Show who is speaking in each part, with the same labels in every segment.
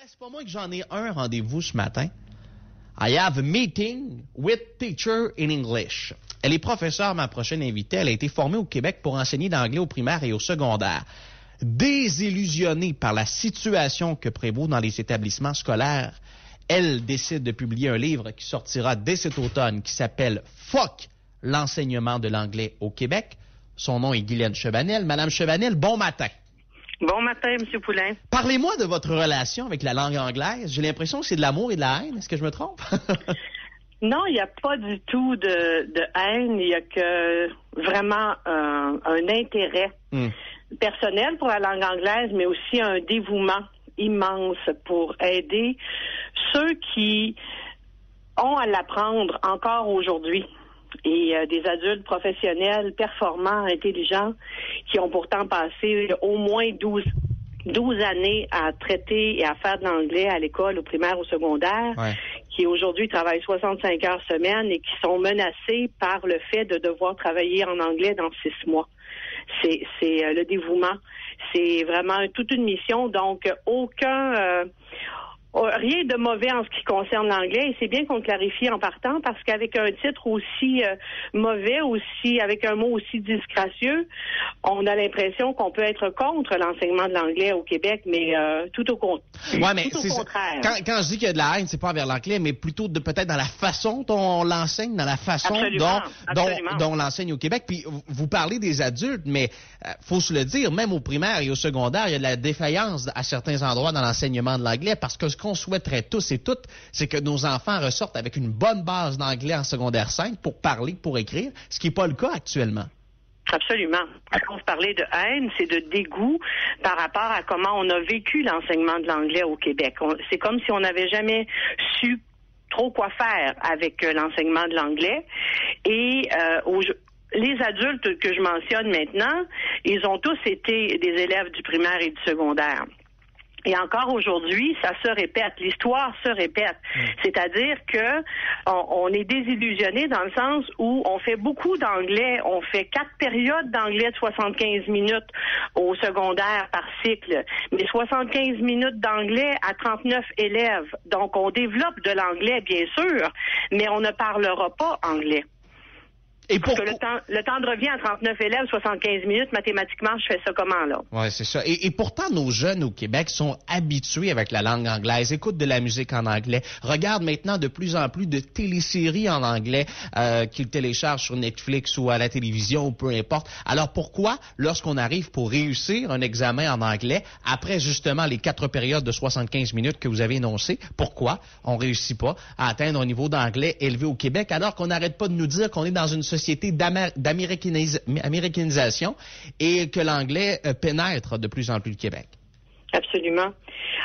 Speaker 1: c'est pas moi que j'en ai un rendez-vous ce matin. I have a meeting with teacher in English. Elle est professeure, ma prochaine invitée. Elle a été formée au Québec pour enseigner l'anglais au primaire et au secondaire. Désillusionnée par la situation que prévaut dans les établissements scolaires, elle décide de publier un livre qui sortira dès cet automne qui s'appelle « Fuck l'enseignement de l'anglais au Québec ». Son nom est Guylaine Chevanel. Madame Chevanel, bon matin.
Speaker 2: Bon matin, M. Poulain.
Speaker 1: Parlez-moi de votre relation avec la langue anglaise. J'ai l'impression que c'est de l'amour et de la haine. Est-ce que je me trompe?
Speaker 2: Non, il n'y a pas du tout de haine. Il y a que vraiment un intérêt personnel pour la langue anglaise, mais aussi un dévouement immense pour aider ceux qui ont à l'apprendre encore aujourd'hui. Et des adultes professionnels, performants, intelligents, qui ont pourtant passé au moins 12 années à traiter et à faire de l'anglais à l'école, au primaire, au secondaire, qui aujourd'hui travaillent 65 heures semaine et qui sont menacés par le fait de devoir travailler en anglais dans 6 mois. C'est le dévouement. C'est vraiment toute une mission. Donc, rien de mauvais en ce qui concerne l'anglais, et c'est bien qu'on le clarifie en partant, parce qu'avec un titre aussi mauvais, aussi avec un mot aussi disgracieux, on a l'impression qu'on peut être contre l'enseignement de l'anglais au Québec, mais tout au contraire.
Speaker 1: Quand je dis qu'il y a de la haine, c'est pas envers l'anglais, mais plutôt peut-être dans la façon dont on l'enseigne, dans la façon dont on l'enseigne au Québec. Puis vous parlez des adultes, mais faut se le dire, même au primaire et au secondaire, il y a de la défaillance à certains endroits dans l'enseignement de l'anglais, parce que ce qu'on souhaiterait tous et toutes, c'est que nos enfants ressortent avec une bonne base d'anglais en secondaire 5 pour parler, pour écrire, ce qui n'est pas le cas actuellement.
Speaker 2: Absolument. Quand vous parlez de haine, c'est de dégoût par rapport à comment on a vécu l'enseignement de l'anglais au Québec. C'est comme si on n'avait jamais su trop quoi faire avec l'enseignement de l'anglais. Et les adultes que je mentionne maintenant, ils ont tous été des élèves du primaire et du secondaire. Et encore aujourd'hui, ça se répète, l'histoire se répète. C'est-à-dire que on est désillusionné dans le sens où on fait beaucoup d'anglais, on fait 4 périodes d'anglais de 75 minutes au secondaire par cycle, mais 75 minutes d'anglais à 39 élèves. Donc on développe de l'anglais, bien sûr, mais on ne parlera pas anglais. Parce que le temps de revient à 39 élèves, 75 minutes, mathématiquement, je fais ça comment, là?
Speaker 1: Oui, c'est ça. Et pourtant, nos jeunes au Québec sont habitués avec la langue anglaise, écoutent de la musique en anglais, regardent maintenant de plus en plus de téléséries en anglais qu'ils téléchargent sur Netflix ou à la télévision ou peu importe. Alors pourquoi, lorsqu'on arrive pour réussir un examen en anglais, après justement les 4 périodes de 75 minutes que vous avez énoncées, pourquoi on ne réussit pas à atteindre un niveau d'anglais élevé au Québec, alors qu'on n'arrête pas de nous dire qu'on est dans une société d'américanisation et que l'anglais pénètre de plus en plus le Québec?
Speaker 2: Absolument.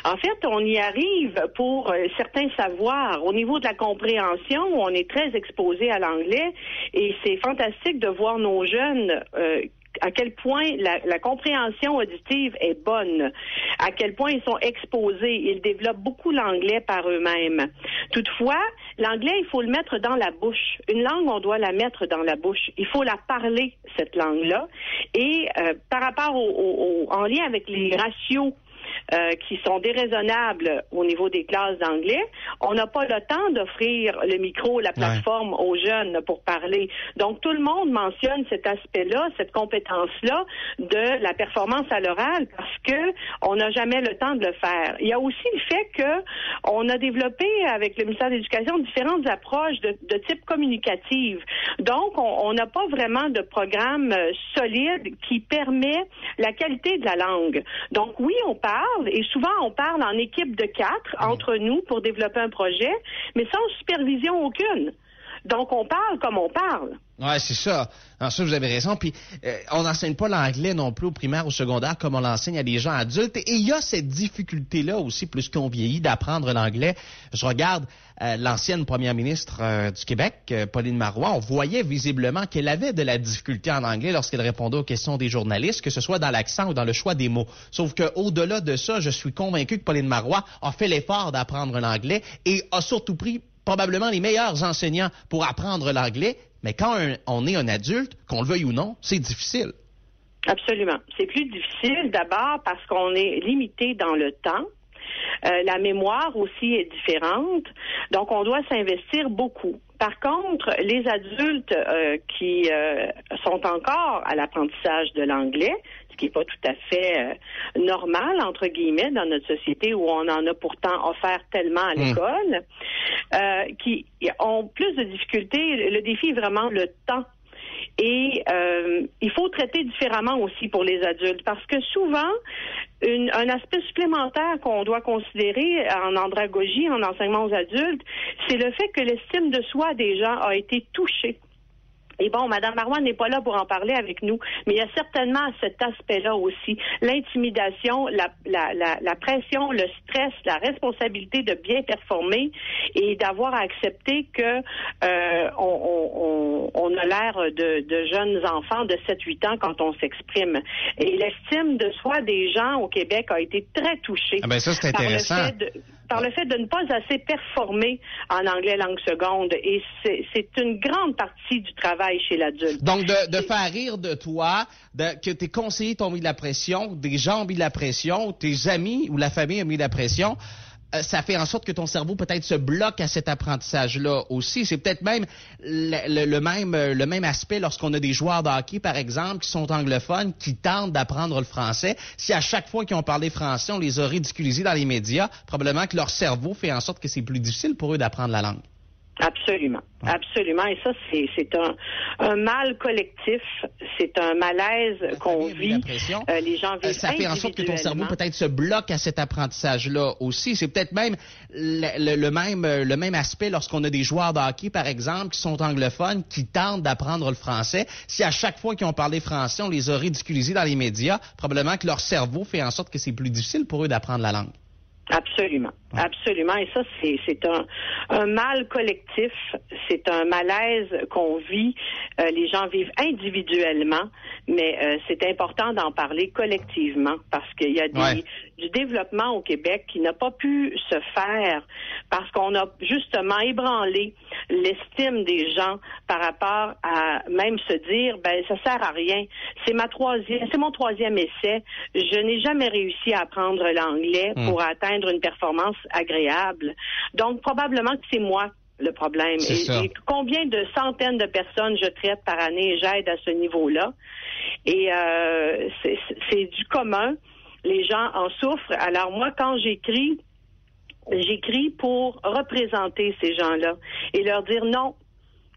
Speaker 2: En fait, on y arrive pour certains savoirs. Au niveau de la compréhension, on est très exposé à l'anglais et c'est fantastique de voir nos jeunes à quel point la compréhension auditive est bonne, à quel point ils sont exposés, ils développent beaucoup l'anglais par eux-mêmes. Toutefois, l'anglais, il faut le mettre dans la bouche. Une langue, on doit la mettre dans la bouche. Il faut la parler, cette langue-là. Et par rapport en lien avec les ratios qui sont déraisonnables au niveau des classes d'anglais, on n'a pas le temps d'offrir le micro, la plateforme aux jeunes pour parler. Donc, tout le monde mentionne cet aspect-là, cette compétence-là de la performance à l'oral parce que on n'a jamais le temps de le faire. Il y a aussi le fait que on a développé avec le ministère de l'Éducation différentes approches de type communicative. Donc, on n'a pas vraiment de programme solide qui permet la qualité de la langue. Donc, oui, on parle, et souvent on parle en équipe de 4 entre nous pour développer un projet, mais sans supervision aucune. Donc on parle comme on parle.
Speaker 1: Ouais, c'est ça. En ça, vous avez raison. Puis, on n'enseigne pas l'anglais non plus au primaire, au secondaire, comme on l'enseigne à des gens adultes. Et il y a cette difficulté-là aussi, plus qu'on vieillit, d'apprendre l'anglais. Je regarde l'ancienne première ministre du Québec, Pauline Marois. On voyait visiblement qu'elle avait de la difficulté en anglais lorsqu'elle répondait aux questions des journalistes, que ce soit dans l'accent ou dans le choix des mots. Sauf qu'au-delà de ça, je suis convaincu que Pauline Marois a fait l'effort d'apprendre l'anglais et a surtout pris probablement les meilleurs enseignants pour apprendre l'anglais. Mais quand on est un adulte, qu'on le veuille ou non, c'est difficile.
Speaker 2: Absolument. C'est plus difficile d'abord parce qu'on est limité dans le temps. La mémoire aussi est différente. Donc, on doit s'investir beaucoup. Par contre, les adultes qui sont encore à l'apprentissage de l'anglais, ce qui n'est pas tout à fait normal, entre guillemets, dans notre société où on en a pourtant offert tellement à l'école, qui ont plus de difficultés. Le défi est vraiment le temps. Et il faut traiter différemment aussi pour les adultes parce que souvent, un aspect supplémentaire qu'on doit considérer en andragogie, en enseignement aux adultes, c'est le fait que l'estime de soi des gens a été touchée. Et bon, Mme Marois n'est pas là pour en parler avec nous, mais il y a certainement cet aspect-là aussi. L'intimidation, la pression, le stress, la responsabilité de bien performer et d'avoir à accepter que on a l'air de jeunes enfants de 7-8 ans quand on s'exprime. Et l'estime de soi des gens au Québec a été très touchée.
Speaker 1: Ah ben ça, c'est intéressant.
Speaker 2: Par le fait de ne pas assez performer en anglais langue seconde. Et c'est une grande partie du travail chez l'adulte.
Speaker 1: Donc, de faire rire de toi, que tes conseillers t'ont mis de la pression, des gens ont mis de la pression, tes amis ou la famille ont mis de la pression, ça fait en sorte que ton cerveau peut-être se bloque à cet apprentissage-là aussi. C'est peut-être même le même aspect lorsqu'on a des joueurs de hockey, par exemple, qui sont anglophones, qui tentent d'apprendre le français. Si à chaque fois qu'ils ont parlé français, on les a ridiculisés dans les médias, probablement que leur cerveau fait en sorte que c'est plus difficile pour eux d'apprendre la langue.
Speaker 2: Absolument, absolument. Et ça, c'est un mal collectif, c'est un malaise qu'on vit. Les gens vivent
Speaker 1: ça fait en sorte que ton cerveau peut-être se bloque à cet apprentissage-là aussi. C'est peut-être même le même aspect lorsqu'on a des joueurs de hockey, par exemple, qui sont anglophones, qui tentent d'apprendre le français. Si à chaque fois qu'ils ont parlé français, on les a ridiculisés dans les médias, probablement que leur cerveau fait en sorte que c'est plus difficile pour eux d'apprendre la langue.
Speaker 2: Absolument, absolument. Et ça, c'est un mal collectif, c'est un malaise qu'on vit. Les gens vivent individuellement, mais c'est important d'en parler collectivement parce qu'il y a du développement au Québec qui n'a pas pu se faire parce qu'on a justement ébranlé l'estime des gens par rapport à même se dire, ben ça sert à rien. C'est mon troisième essai. Je n'ai jamais réussi à apprendre l'anglais pour atteindre une performance agréable. Donc, probablement que c'est moi le problème. Et combien de centaines de personnes je traite par année et j'aide à ce niveau-là. Et c'est du commun. Les gens en souffrent. Alors, moi, quand j'écris pour représenter ces gens-là et leur dire non,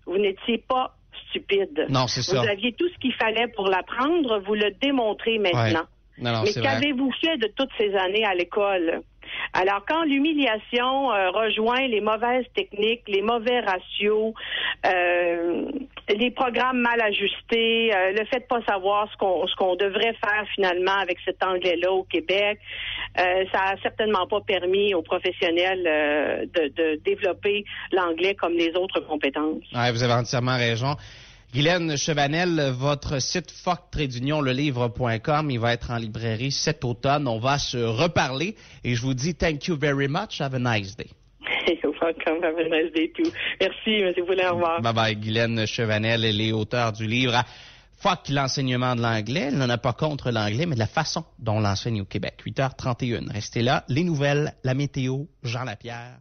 Speaker 2: vous n'étiez pas stupide.
Speaker 1: Non, c'est ça.
Speaker 2: Vous aviez tout ce qu'il fallait pour l'apprendre, vous le démontrez maintenant.
Speaker 1: Ouais. Non,
Speaker 2: mais qu'avez-vous fait de toutes ces années à l'école? Alors, quand l'humiliation rejoint les mauvaises techniques, les mauvais ratios, les programmes mal ajustés, le fait de pas savoir ce qu'on devrait faire finalement avec cet anglais-là au Québec, ça a certainement pas permis aux professionnels de développer l'anglais comme les autres compétences.
Speaker 1: Ouais, vous avez entièrement raison. Guylaine Chevanel, votre site fuck-le-livre.com, il va être en librairie cet automne. On va se reparler et je vous dis thank you very much. Have a nice day.
Speaker 2: You're welcome. Have a nice day too. Merci, M. Boulay. Au revoir.
Speaker 1: Bye bye. Guylaine Chevanel, elle est auteure du livre Fuck l'enseignement de l'anglais. Elle n'en a pas contre l'anglais, mais de la façon dont on l'enseigne au Québec. 8h31. Restez là. Les nouvelles, la météo, Jean Lapierre.